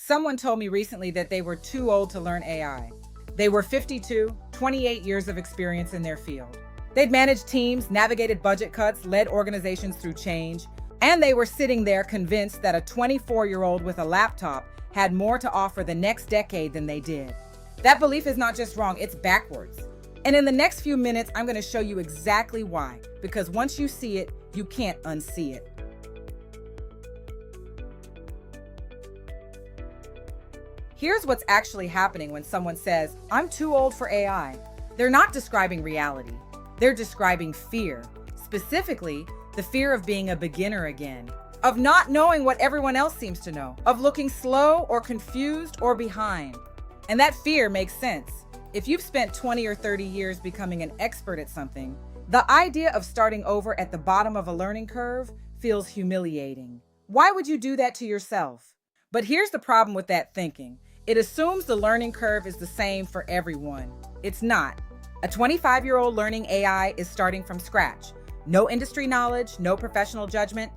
Someone told me recently that they were too old to learn AI. They were 52, 28 years of experience in their field. They'd managed teams, navigated budget cuts, led organizations through change, and they were sitting there convinced that a 24-year-old with a laptop had more to offer the next decade than they did. That belief is not just wrong, it's backwards. And in the next few minutes, I'm going to show you exactly why. Because once you see it, you can't unsee it. Here's what's actually happening when someone says, "I'm too old for AI." They're not describing reality. They're describing fear. Specifically, the fear of being a beginner again, of not knowing what everyone else seems to know, of looking slow or confused or behind. And that fear makes sense. If you've spent 20 or 30 years becoming an expert at something, the idea of starting over at the bottom of a learning curve feels humiliating. Why would you do that to yourself? But here's the problem with that thinking. It assumes the learning curve is the same for everyone. It's not. A 25-year-old learning AI is starting from scratch. No industry knowledge, no professional judgment,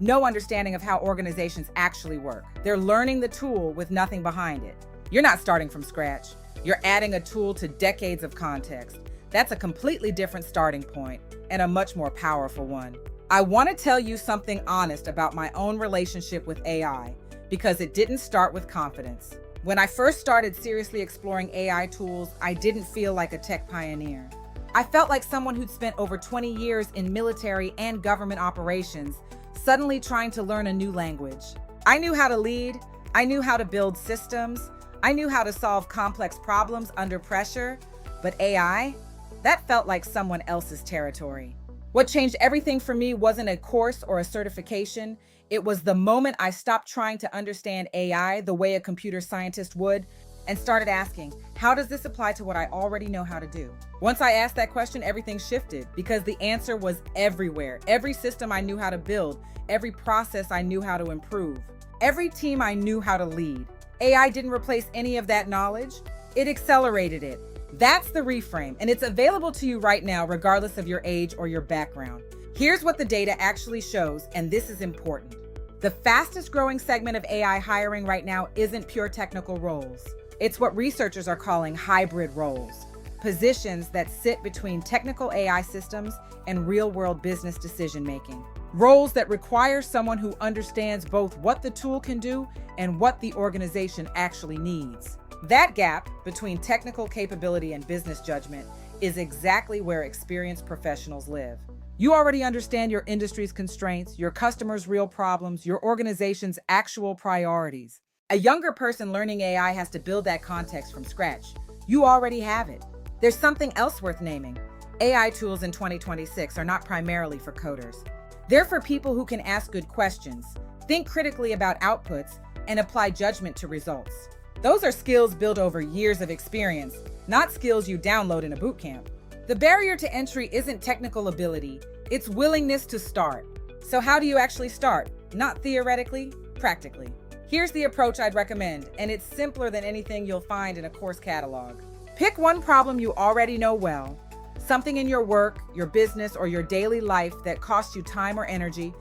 no understanding of how organizations actually work. They're learning the tool with nothing behind it. You're not starting from scratch. You're adding a tool to decades of context. That's a completely different starting point and a much more powerful one. I want to tell you something honest about my own relationship with AI because it didn't start with confidence. When I first started seriously exploring AI tools, I didn't feel like a tech pioneer. I felt like someone who'd spent over 20 years in military and government operations, suddenly trying to learn a new language. I knew how to lead, I knew how to build systems, I knew how to solve complex problems under pressure, but AI? That felt like someone else's territory. What changed everything for me wasn't a course or a certification. It was the moment I stopped trying to understand AI the way a computer scientist would and started asking, how does this apply to what I already know how to do? Once I asked that question, everything shifted because the answer was everywhere. Every system I knew how to build, every process I knew how to improve, every team I knew how to lead. AI didn't replace any of that knowledge. It accelerated it. That's the reframe, and it's available to you right now, regardless of your age or your background. Here's what the data actually shows, and this is important. The fastest growing segment of AI hiring right now isn't pure technical roles. It's what researchers are calling hybrid roles, positions that sit between technical AI systems and real-world business decision-making. Roles that require someone who understands both what the tool can do and what the organization actually needs. That gap between technical capability and business judgment is exactly where experienced professionals live. You already understand your industry's constraints, your customers' real problems, your organization's actual priorities. A younger person learning AI has to build that context from scratch. You already have it. There's something else worth naming. AI tools in 2026 are not primarily for coders. They're for people who can ask good questions, think critically about outputs, and apply judgment to results. Those are skills built over years of experience, not skills you download in a boot camp. The barrier to entry isn't technical ability, it's willingness to start. So how do you actually start? Not theoretically, practically. Here's the approach I'd recommend, and it's simpler than anything you'll find in a course catalog. Pick one problem you already know well, something in your work, your business, or your daily life that costs you time or energy,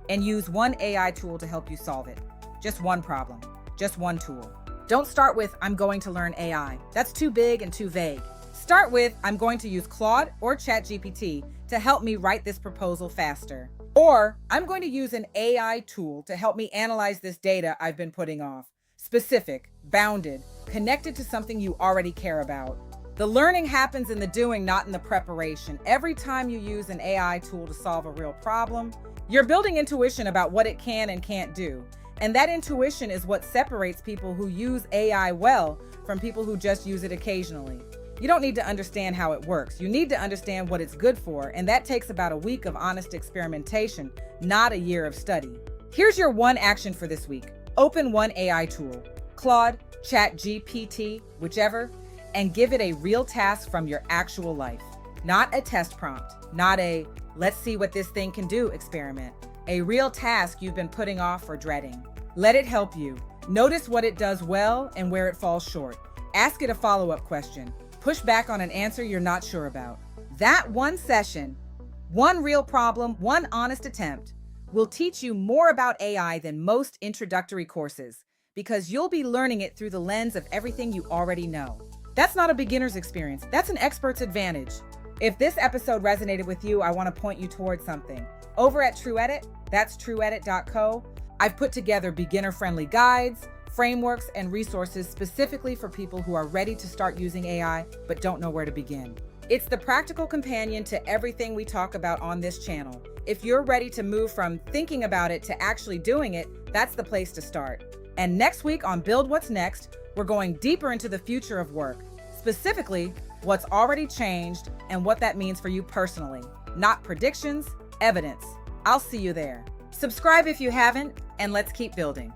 and use one AI tool to help you solve it. Just one problem, just one tool. Don't start with, "I'm going to learn AI." That's too big and too vague. Start with, "I'm going to use Claude or ChatGPT to help me write this proposal faster." Or, "I'm going to use an AI tool to help me analyze this data I've been putting off." Specific, bounded, connected to something you already care about. The learning happens in the doing, not in the preparation. Every time you use an AI tool to solve a real problem, you're building intuition about what it can and can't do. And that intuition is what separates people who use AI well from people who just use it occasionally. You don't need to understand how it works. You need to understand what it's good for, and that takes about a week of honest experimentation, not a year of study. Here's your one action for this week. Open one AI tool, Claude, ChatGPT, whichever, and give it a real task from your actual life. Not a test prompt, not a "let's see what this thing can do" experiment. A real task you've been putting off or dreading. Let it help you. Notice what it does well and where it falls short. Ask it a follow-up question. Push back on an answer you're not sure about. That one session, one real problem, one honest attempt, will teach you more about AI than most introductory courses, because you'll be learning it through the lens of everything you already know. That's not a beginner's experience, that's an expert's advantage. If this episode resonated with you, I want to point you towards something. Over at TrueEdit, that's trueedit.co, I've put together beginner-friendly guides, frameworks, and resources specifically for people who are ready to start using AI but don't know where to begin. It's the practical companion to everything we talk about on this channel. If you're ready to move from thinking about it to actually doing it, that's the place to start. And next week on Build What's Next, we're going deeper into the future of work, specifically what's already changed and what that means for you personally. Not predictions, evidence. I'll see you there. Subscribe if you haven't, and let's keep building.